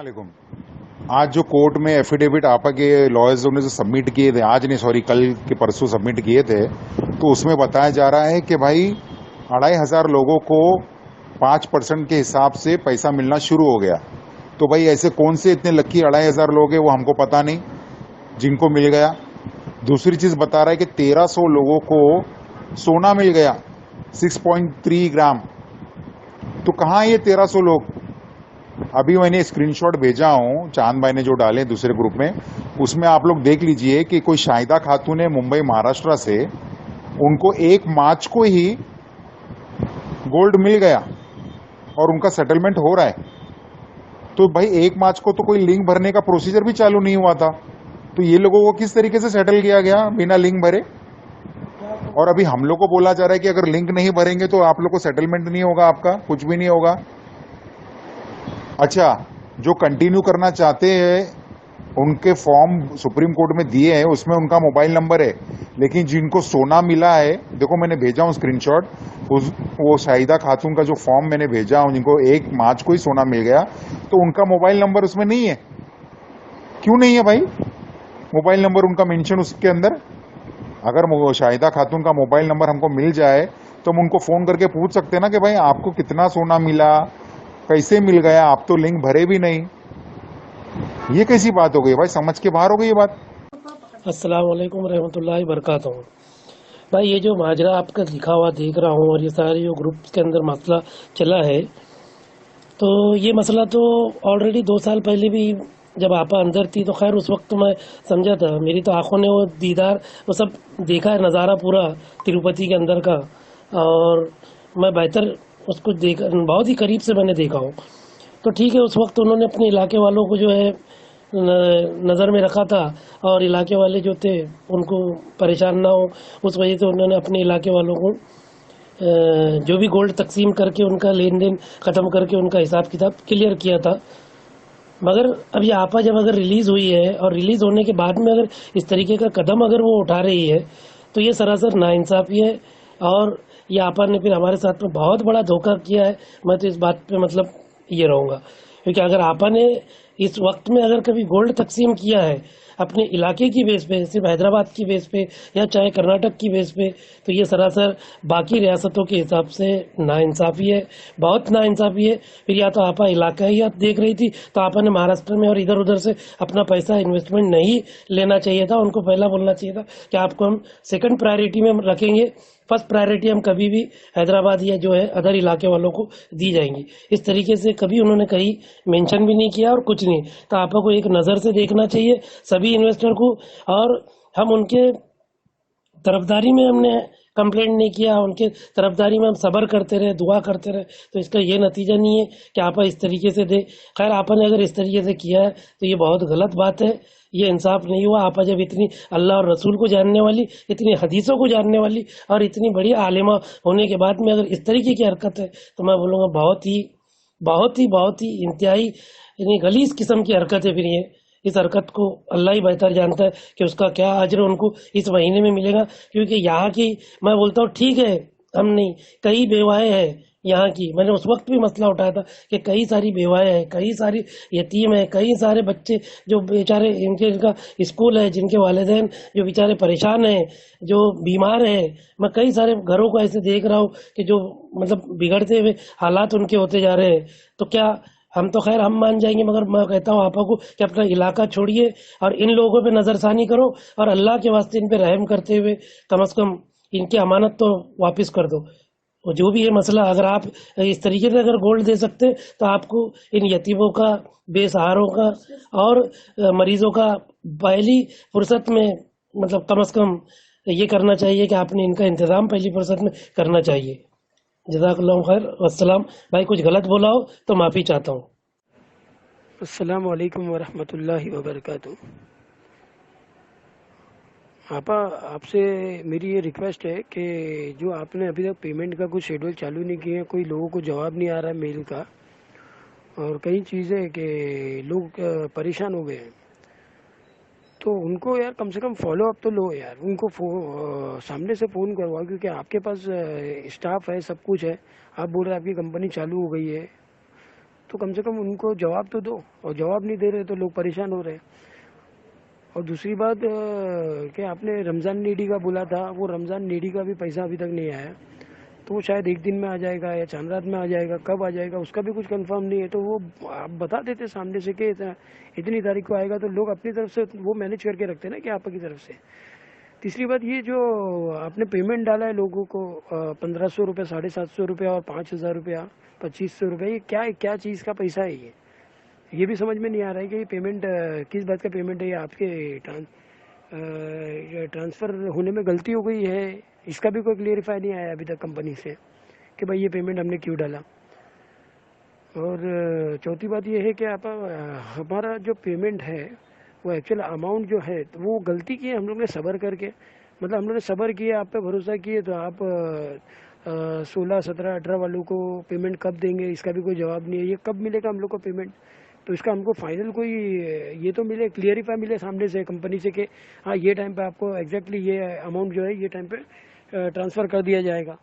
वालेकुम। आज जो कोर्ट में एफिडेविट आपा के लॉयर्स ने जो सबमिट किए थे, आज नहीं सॉरी कल के परसों सबमिट किए थे, तो उसमें बताया जा रहा है कि भाई 2,500 लोगों को 5% के हिसाब से पैसा मिलना शुरू हो गया। तो भाई ऐसे कौन से इतने लक्की 2,500 लोग हैं वो हमको पता नहीं जिनको मिल गया। दूसरी चीज बता रहा है कि 1,300 लोगों को सोना मिल गया 6.3 ग्राम। तो कहाँ ये 1,300 लोग? अभी मैंने स्क्रीनशॉट भेजा हूं, चांद भाई ने जो डाले दूसरे ग्रुप में, उसमें आप लोग देख लीजिए कि कोई शाहिदा खातून है मुंबई महाराष्ट्र से, उनको 1 मार्च को ही गोल्ड मिल गया और उनका सेटलमेंट हो रहा है। तो भाई 1 मार्च को तो कोई लिंक भरने का प्रोसीजर भी चालू नहीं हुआ था, तो ये लोगों को किस तरीके से सेटल किया गया बिना लिंक भरे? और अभी हम लोग को बोला जा रहा है कि अगर लिंक नहीं भरेंगे तो आप लोग को सेटलमेंट नहीं होगा, आपका कुछ भी नहीं होगा। अच्छा, जो कंटिन्यू करना चाहते हैं उनके फॉर्म सुप्रीम कोर्ट में दिए हैं, उसमें उनका मोबाइल नंबर है, लेकिन जिनको सोना मिला है, देखो मैंने भेजा हूं स्क्रीनशॉट, वो शाहिदा खातून का जो फॉर्म मैंने भेजा हूं, जिनको 1 मार्च को ही सोना मिल गया, तो उनका मोबाइल नंबर उसमें नहीं है। क्यों नहीं है भाई मोबाइल नंबर उनका मेंशन उसके अंदर? अगर शाहिदा खातून का मोबाइल नंबर हमको मिल जाए तो हम उनको फोन करके पूछ सकते हैं ना कि भाई आपको कितना सोना मिला, कैसे मिल गया, आप तो लिंक भरे भी नहीं। ये कैसी बात हो गई भाई, समझ के बाहर हो गई ये बात। अस्सलाम वालेकुम रहमतुल्लाहि बरकातहू। भाई ये जो माजरा आपका लिखा हुआ देख रहा हूँ और ये सारे जो ग्रुप के अंदर मसला चला है, तो ये मसला तो ऑलरेडी 2 साल पहले भी जब आपा अंदर थी तो खैर उस वक्त तो मैं समझा था, मेरी तो आंखों ने वो दीदार वो सब देखा है, नज़ारा पूरा तिरुपति के अंदर का, और मैं बेहतर उसको देख बहुत ही करीब से मैंने देखा हूँ। तो ठीक है, उस वक्त उन्होंने अपने इलाके वालों को जो है नज़र में रखा था, और इलाके वाले जो थे उनको परेशान ना हो उस वजह से उन्होंने अपने इलाके वालों को जो भी गोल्ड तकसीम करके उनका लेन देन ख़त्म करके उनका हिसाब किताब क्लियर किया था। मगर अब ये आपा जब अगर रिलीज़ हुई है और रिलीज़ होने के बाद में अगर इस तरीके का कदम अगर वो उठा रही है तो ये सरासर नाइंसाफ़ी है, और ये आपा ने फिर हमारे साथ में बहुत बड़ा धोखा किया है। मैं तो इस बात पे मतलब ये रहूँगा, क्योंकि अगर आपा ने इस वक्त में अगर कभी गोल्ड तकसीम किया है अपने इलाके की बेस पे, सिर्फ हैदराबाद की बेस पे या चाहे कर्नाटक की बेस पे, तो ये सरासर बाकी रियासतों के हिसाब से नाइंसाफ़ी है, बहुत नाइंसाफ़ी है। फिर या तो आपा इलाका ही आप देख रही थी तो आपा ने महाराष्ट्र में और इधर उधर से अपना पैसा इन्वेस्टमेंट नहीं लेना चाहिए था, उनको पहला बोलना चाहिए था कि आपको हम सेकंड प्रायोरिटी में रखेंगे, फर्स्ट प्रायोरिटी हम कभी भी हैदराबाद या जो है अदर इलाके वालों को दी जाएंगी। इस तरीके से कभी उन्होंने कहीं मेंशन भी नहीं किया और कुछ नहीं। तो आपको एक नज़र से देखना चाहिए सभी इन्वेस्टर को, और हम उनके तरफदारी में हमने कंप्लेंट नहीं किया, उनके तरफदारी में हम सब्र करते रहे, दुआ करते रहे, तो इसका ये नतीजा नहीं है कि आपा इस तरीके से दे। खैर आपा ने अगर इस तरीके से किया है तो ये बहुत गलत बात है, ये इंसाफ नहीं हुआ। आपा जब इतनी अल्लाह और रसूल को जानने वाली, इतनी हदीसों को जानने वाली और इतनी बड़ी आलिमा होने के बाद में अगर इस तरीके की हरकत है तो मैं बोलूँगा बहुत ही इंतहाई यानी गलीज किस्म की हरकत है। फिर ये इस हरकत को अल्लाह ही बेहतर जानता है कि उसका क्या अजर उनको इस महीने में मिलेगा, क्योंकि यहाँ की मैं बोलता हूँ ठीक है, हम नहीं, कई बेवाएँ हैं यहाँ की। मैंने उस वक्त भी मसला उठाया था कि कई सारी बेवाएँ हैं, कई सारी यतीम हैं, कई सारे बच्चे जो बेचारे इनका स्कूल है, जिनके वालिदैन जो बेचारे परेशान हैं, जो बीमार हैं। मैं कई सारे घरों को ऐसे देख रहा हूँ कि जो मतलब बिगड़ते हुए हालात उनके होते जा रहे हैं। तो क्या हम तो खैर हम मान जाएंगे, मगर मैं कहता हूँ आपा को कि अपना इलाका छोड़िए और इन लोगों पे नज़रसानी करो, और अल्लाह के वास्ते इन पे रहम करते हुए कम से कम इनकी अमानत तो वापस कर दो। और जो भी ये मसला, अगर आप इस तरीके से अगर गोल्ड दे सकते तो आपको इन यतीमों का, बेसहारों का और मरीजों का पहली फुर्सत में मतलब कम से कम ये करना चाहिए कि आपने इनका इंतज़ाम पहली फुर्सत में करना चाहिए। जज़ाकल्लाहु खैर, वस्सलाम। भाई कुछ गलत बोला हो तो माफ़ी चाहता हूँ। अस्सलाम वालेकुम वरहमतुल्लाहि वबरकातुहू। आपा, आपसे मेरी ये रिक्वेस्ट है कि जो आपने अभी तक पेमेंट का कुछ शेड्यूल चालू नहीं किया है, कोई लोगों को जवाब नहीं आ रहा है मेल का, और कई चीज़ें कि लोग परेशान हो गए हैं, तो उनको यार कम से कम फॉलो अप तो लो यार, उनको सामने से फ़ोन करवाओ, क्योंकि आपके पास स्टाफ है, सब कुछ है। आप बोल रहे हैं आपकी कंपनी चालू हो गई है, तो कम से कम उनको जवाब तो दो, और जवाब नहीं दे रहे तो लोग परेशान हो रहे हैं। और दूसरी बात कि आपने रमज़ान नीडी का बोला था, वो रमज़ान नीडी का भी पैसा अभी तक नहीं आया, तो वो शायद एक दिन में आ जाएगा या चांद रात में आ जाएगा, कब आ जाएगा उसका भी कुछ कंफर्म नहीं है। तो वो आप बता देते सामने से कि इतनी तारीख को आएगा, तो लोग अपनी तरफ से वो मैनेज करके रखते हैं ना कि आपकी तरफ से। तीसरी बात ये जो आपने पेमेंट डाला है लोगों को 1500 रुपये, 750 रुपये और 5000 रुपया, 2500 रुपये, ये क्या चीज़ का पैसा है ये भी समझ में नहीं आ रहा है कि ये पेमेंट किस बात का पेमेंट है। ये आपके ट्रांसफ़र होने में गलती हो गई है, इसका भी कोई क्लियरिफाई नहीं आया अभी तक कंपनी से कि भाई ये पेमेंट हमने क्यों डाला। और चौथी बात ये है कि आप हमारा जो पेमेंट है वो एक्चुअल अमाउंट जो है तो वो गलती की है हम लोग ने सब्र करके, मतलब हम लोग ने सब्र किया, आप पे भरोसा किए, तो आप 16, 17, 18 वालों को पेमेंट कब देंगे इसका भी कोई जवाब नहीं है। ये कब मिलेगा हम लोग को पेमेंट, तो इसका हमको फाइनल कोई ये तो मिले, क्लियरिफाई मिले सामने से कंपनी से कि हाँ ये टाइम पे आपको एग्जैक्टली ये अमाउंट जो है ये टाइम पे ट्रांसफ़र कर दिया जाएगा।